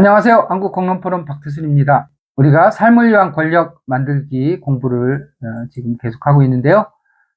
안녕하세요. 한국공론포럼 박태순입니다. 우리가 삶을 위한 권력 만들기 공부를 지금 계속하고 있는데요.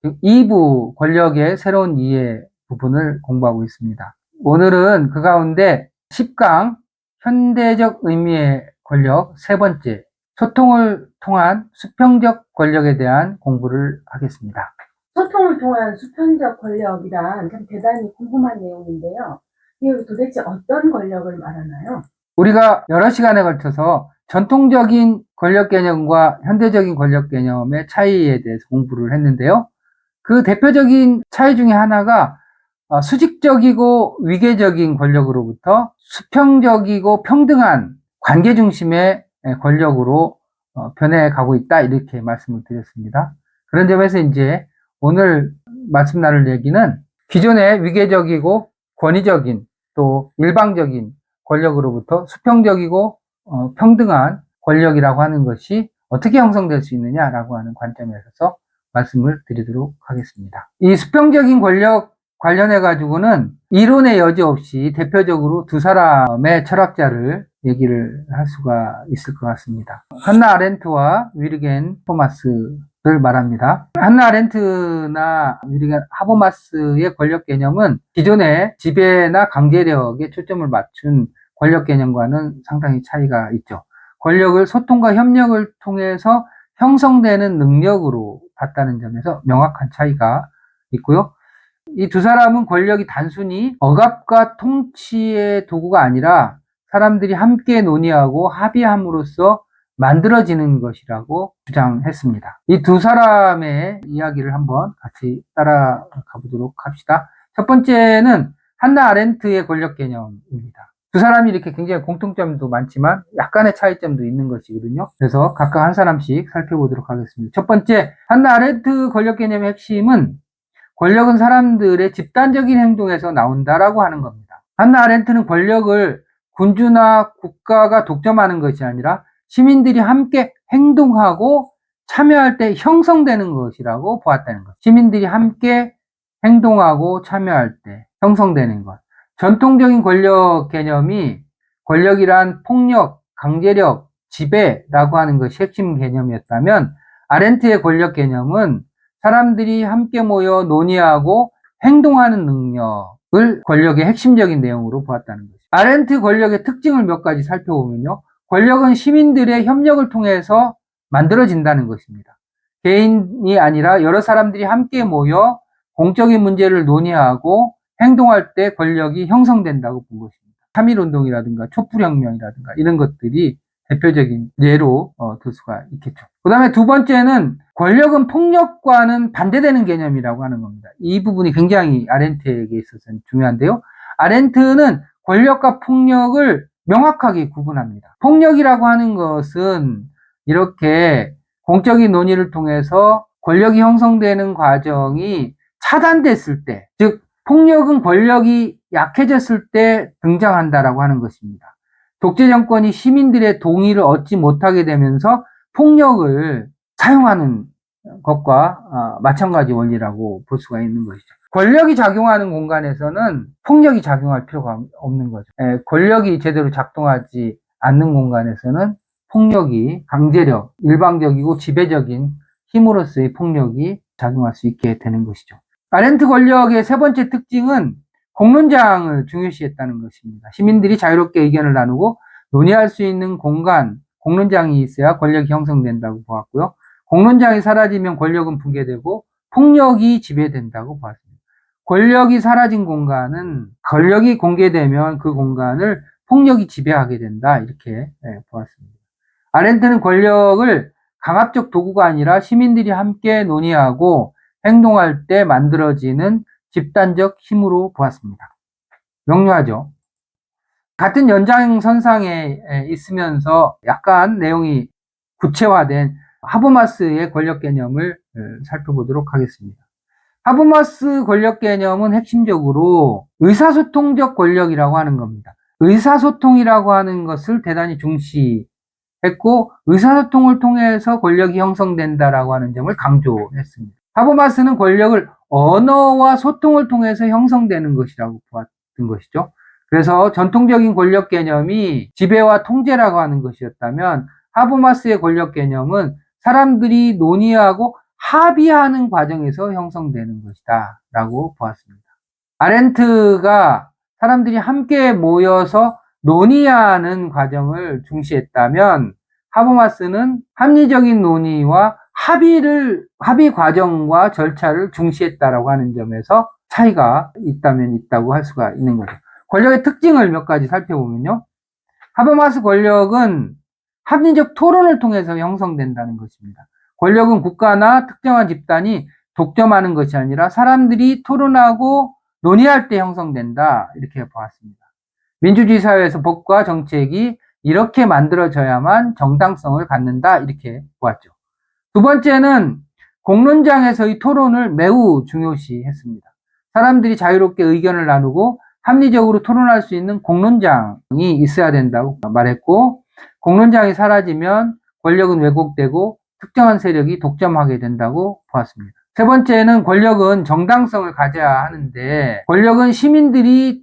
2부 권력의 새로운 이해 부분을 공부하고 있습니다. 오늘은 그 가운데 10강 현대적 의미의 권력 세 번째 소통을 통한 수평적 권력에 대한 공부를 하겠습니다. 소통을 통한 수평적 권력이란 참 대단히 궁금한 내용인데요. 이게 도대체 어떤 권력을 말하나요? 우리가 여러 시간에 걸쳐서 전통적인 권력 개념과 현대적인 권력 개념의 차이에 대해서 공부를 했는데요. 그 대표적인 차이 중에 하나가 수직적이고 위계적인 권력으로부터 수평적이고 평등한 관계 중심의 권력으로 변해가고 있다, 이렇게 말씀을 드렸습니다. 그런 점에서 이제 오늘 말씀 나눌 얘기는 기존의 위계적이고 권위적인 또 일방적인 권력으로부터 수평적이고 평등한 권력이라고 하는 것이 어떻게 형성될 수 있느냐라고 하는 관점에서 말씀을 드리도록 하겠습니다. 이 수평적인 권력 관련해 가지고는 이론의 여지 없이 대표적으로 두 사람의 철학자를 얘기를 할 수가 있을 것 같습니다. 한나 아렌트와 위르겐 하버마스를 말합니다. 한나 아렌트나 위르겐 하버마스의 권력 개념은 기존의 지배나 강제력에 초점을 맞춘 권력 개념과는 상당히 차이가 있죠. 권력을 소통과 협력을 통해서 형성되는 능력으로 봤다는 점에서 명확한 차이가 있고요. 이 두 사람은 권력이 단순히 억압과 통치의 도구가 아니라 사람들이 함께 논의하고 합의함으로써 만들어지는 것이라고 주장했습니다. 이 두 사람의 이야기를 한번 같이 따라가 보도록 합시다. 첫 번째는 한나 아렌트의 권력 개념입니다. 두 사람이 이렇게 굉장히 공통점도 많지만 약간의 차이점도 있는 것이거든요. 그래서 각각 한 사람씩 살펴보도록 하겠습니다. 첫 번째, 한나 아렌트 권력 개념의 핵심은 권력은 사람들의 집단적인 행동에서 나온다라고 하는 겁니다. 한나 아렌트는 권력을 군주나 국가가 독점하는 것이 아니라 시민들이 함께 행동하고 참여할 때 형성되는 것이라고 보았다는 것. 시민들이 함께 행동하고 참여할 때 형성되는 것. 전통적인 권력 개념이 권력이란 폭력, 강제력, 지배라고 하는 것이 핵심 개념이었다면 아렌트의 권력 개념은 사람들이 함께 모여 논의하고 행동하는 능력을 권력의 핵심적인 내용으로 보았다는 것입니다. 아렌트 권력의 특징을 몇 가지 살펴보면요. 권력은 시민들의 협력을 통해서 만들어진다는 것입니다. 개인이 아니라 여러 사람들이 함께 모여 공적인 문제를 논의하고 행동할 때 권력이 형성된다고 본 것입니다. 3.1운동이라든가 촛불혁명이라든가 이런 것들이 대표적인 예로 들 수가 있겠죠. 그 다음에 두 번째는 권력은 폭력과는 반대되는 개념이라고 하는 겁니다. 이 부분이 굉장히 아렌트에게 있어서는 중요한데요. 아렌트는 권력과 폭력을 명확하게 구분합니다. 폭력이라고 하는 것은 이렇게 공적인 논의를 통해서 권력이 형성되는 과정이 차단됐을 때, 즉 폭력은 권력이 약해졌을 때 등장한다라고 하는 것입니다. 독재 정권이 시민들의 동의를 얻지 못하게 되면서 폭력을 사용하는 것과 마찬가지 원리라고 볼 수가 있는 것이죠. 권력이 작용하는 공간에서는 폭력이 작용할 필요가 없는 거죠. 권력이 제대로 작동하지 않는 공간에서는 폭력이 강제력, 일방적이고 지배적인 힘으로서의 폭력이 작용할 수 있게 되는 것이죠. 아렌트 권력의 세 번째 특징은 공론장을 중요시했다는 것입니다. 시민들이 자유롭게 의견을 나누고 논의할 수 있는 공간, 공론장이 있어야 권력이 형성된다고 보았고요. 공론장이 사라지면 권력은 붕괴되고 폭력이 지배된다고 보았습니다. 권력이 사라진 공간은 권력이 공개되면 그 공간을 폭력이 지배하게 된다, 이렇게 보았습니다. 아렌트는 권력을 강압적 도구가 아니라 시민들이 함께 논의하고 행동할 때 만들어지는 집단적 힘으로 보았습니다. 명료하죠? 같은 연장선상에 있으면서 약간 내용이 구체화된 하버마스의 권력 개념을 살펴보도록 하겠습니다. 하버마스 권력 개념은 핵심적으로 의사소통적 권력이라고 하는 겁니다. 의사소통이라고 하는 것을 대단히 중시했고 의사소통을 통해서 권력이 형성된다라고 하는 점을 강조했습니다. 하버마스는 권력을 언어와 소통을 통해서 형성되는 것이라고 보았던 것이죠. 그래서 전통적인 권력 개념이 지배와 통제라고 하는 것이었다면 하버마스의 권력 개념은 사람들이 논의하고 합의하는 과정에서 형성되는 것이다 라고 보았습니다. 아렌트가 사람들이 함께 모여서 논의하는 과정을 중시했다면 하버마스는 합리적인 논의와 합의 과정과 절차를 중시했다라고 하는 점에서 차이가 있다면 있다고 할 수가 있는 거죠. 권력의 특징을 몇 가지 살펴보면요. 하버마스 권력은 합리적 토론을 통해서 형성된다는 것입니다. 권력은 국가나 특정한 집단이 독점하는 것이 아니라 사람들이 토론하고 논의할 때 형성된다. 이렇게 보았습니다. 민주주의 사회에서 법과 정책이 이렇게 만들어져야만 정당성을 갖는다. 이렇게 보았죠. 두 번째는 공론장에서의 토론을 매우 중요시했습니다. 사람들이 자유롭게 의견을 나누고 합리적으로 토론할 수 있는 공론장이 있어야 된다고 말했고, 공론장이 사라지면 권력은 왜곡되고 특정한 세력이 독점하게 된다고 보았습니다. 세 번째는 권력은 정당성을 가져야 하는데, 권력은 시민들이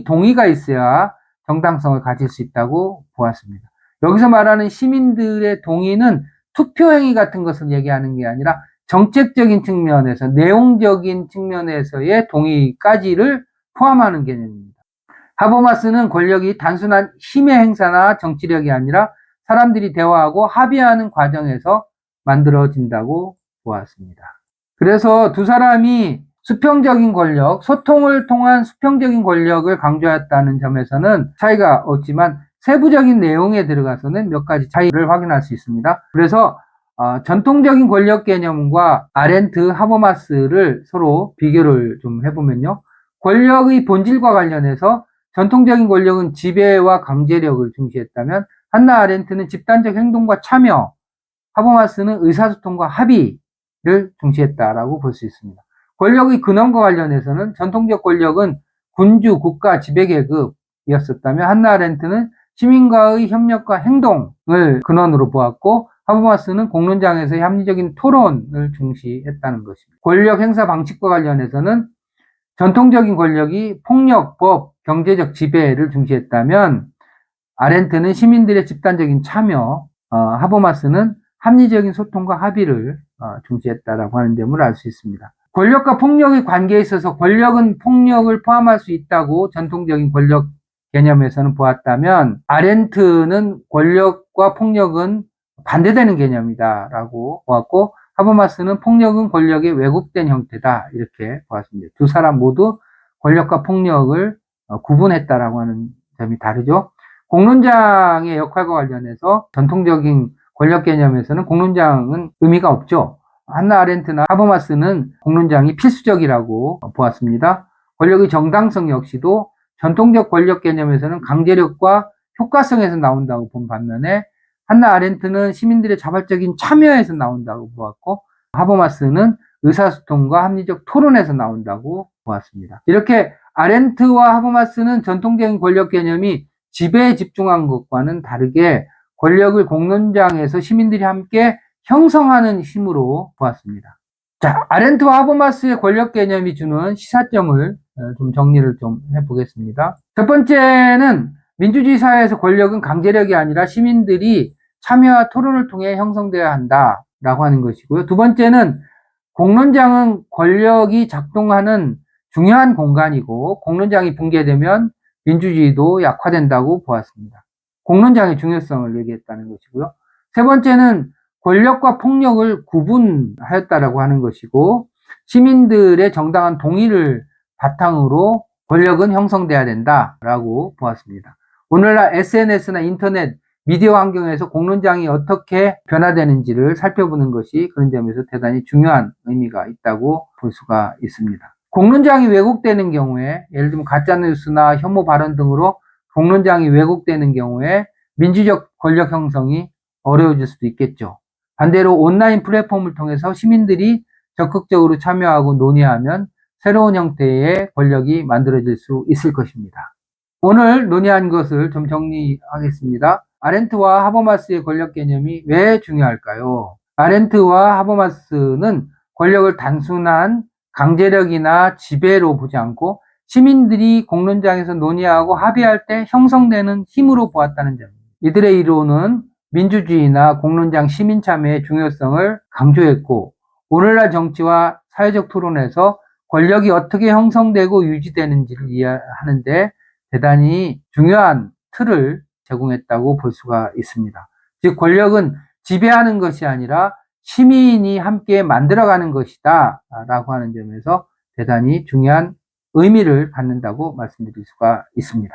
동의가 있어야 정당성을 가질 수 있다고 보았습니다. 여기서 말하는 시민들의 동의는 투표행위 같은 것을 얘기하는 게 아니라 정책적인 측면에서, 내용적인 측면에서의 동의까지를 포함하는 개념입니다. 하버마스는 권력이 단순한 힘의 행사나 정치력이 아니라 사람들이 대화하고 합의하는 과정에서 만들어진다고 보았습니다. 그래서 두 사람이 수평적인 권력, 소통을 통한 수평적인 권력을 강조했다는 점에서는 차이가 없지만 세부적인 내용에 들어가서는 몇 가지 차이를 확인할 수 있습니다. 그래서 전통적인 권력 개념과 아렌트, 하버마스를 서로 비교를 좀 해보면요. 권력의 본질과 관련해서 전통적인 권력은 지배와 강제력을 중시했다면 한나 아렌트는 집단적 행동과 참여, 하버마스는 의사소통과 합의를 중시했다라고 볼 수 있습니다. 권력의 근원과 관련해서는 전통적 권력은 군주, 국가, 지배계급이었었다면 한나 아렌트는 시민과의 협력과 행동을 근원으로 보았고, 하버마스는 공론장에서의 합리적인 토론을 중시했다는 것입니다. 권력 행사 방식과 관련해서는 전통적인 권력이 폭력, 법, 경제적 지배를 중시했다면 아렌트는 시민들의 집단적인 참여, 하버마스는 합리적인 소통과 합의를 중시했다라고 하는 점을 알 수 있습니다. 권력과 폭력의 관계에 있어서 권력은 폭력을 포함할 수 있다고 전통적인 권력 개념에서는 보았다면 아렌트는 권력과 폭력은 반대되는 개념이다라고 보았고, 하버마스는 폭력은 권력의 왜곡된 형태다 이렇게 보았습니다. 두 사람 모두 권력과 폭력을 구분했다라고 하는 점이 다르죠. 공론장의 역할과 관련해서 전통적인 권력 개념에서는 공론장은 의미가 없죠. 한나 아렌트나 하버마스는 공론장이 필수적이라고 보았습니다. 권력의 정당성 역시도 전통적 권력 개념에서는 강제력과 효과성에서 나온다고 본 반면에 한나 아렌트는 시민들의 자발적인 참여에서 나온다고 보았고, 하버마스는 의사소통과 합리적 토론에서 나온다고 보았습니다. 이렇게 아렌트와 하버마스는 전통적인 권력 개념이 지배에 집중한 것과는 다르게 권력을 공론장에서 시민들이 함께 형성하는 힘으로 보았습니다. 자, 아렌트와 하버마스의 권력 개념이 주는 시사점을 좀 정리를 좀 해보겠습니다. 첫 번째는 민주주의 사회에서 권력은 강제력이 아니라 시민들이 참여와 토론을 통해 형성되어야 한다라고 하는 것이고요. 두 번째는 공론장은 권력이 작동하는 중요한 공간이고 공론장이 붕괴되면 민주주의도 약화된다고 보았습니다. 공론장의 중요성을 얘기했다는 것이고요. 세 번째는 권력과 폭력을 구분하였다라고 하는 것이고, 시민들의 정당한 동의를 바탕으로 권력은 형성돼야 된다라고 보았습니다. 오늘날 SNS나 인터넷, 미디어 환경에서 공론장이 어떻게 변화되는지를 살펴보는 것이 그런 점에서 대단히 중요한 의미가 있다고 볼 수가 있습니다. 공론장이 왜곡되는 경우에, 예를 들면 가짜뉴스나 혐오 발언 등으로 공론장이 왜곡되는 경우에 민주적 권력 형성이 어려워질 수도 있겠죠. 반대로 온라인 플랫폼을 통해서 시민들이 적극적으로 참여하고 논의하면 새로운 형태의 권력이 만들어질 수 있을 것입니다. 오늘 논의한 것을 좀 정리하겠습니다. 아렌트와 하버마스의 권력 개념이 왜 중요할까요? 아렌트와 하버마스는 권력을 단순한 강제력이나 지배로 보지 않고 시민들이 공론장에서 논의하고 합의할 때 형성되는 힘으로 보았다는 점입니다. 이들의 이론은 민주주의나 공론장 시민 참여의 중요성을 강조했고, 오늘날 정치와 사회적 토론에서 권력이 어떻게 형성되고 유지되는지를 이해하는데 대단히 중요한 틀을 제공했다고 볼 수가 있습니다. 즉, 권력은 지배하는 것이 아니라 시민이 함께 만들어가는 것이다 라고 하는 점에서 대단히 중요한 의미를 갖는다고 말씀드릴 수가 있습니다.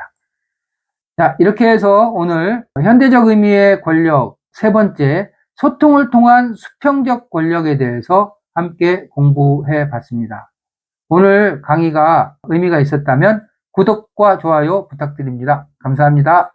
자, 이렇게 해서 오늘 현대적 의미의 권력 세 번째, 소통을 통한 수평적 권력에 대해서 함께 공부해 봤습니다. 오늘 강의가 의미가 있었다면 구독과 좋아요 부탁드립니다. 감사합니다.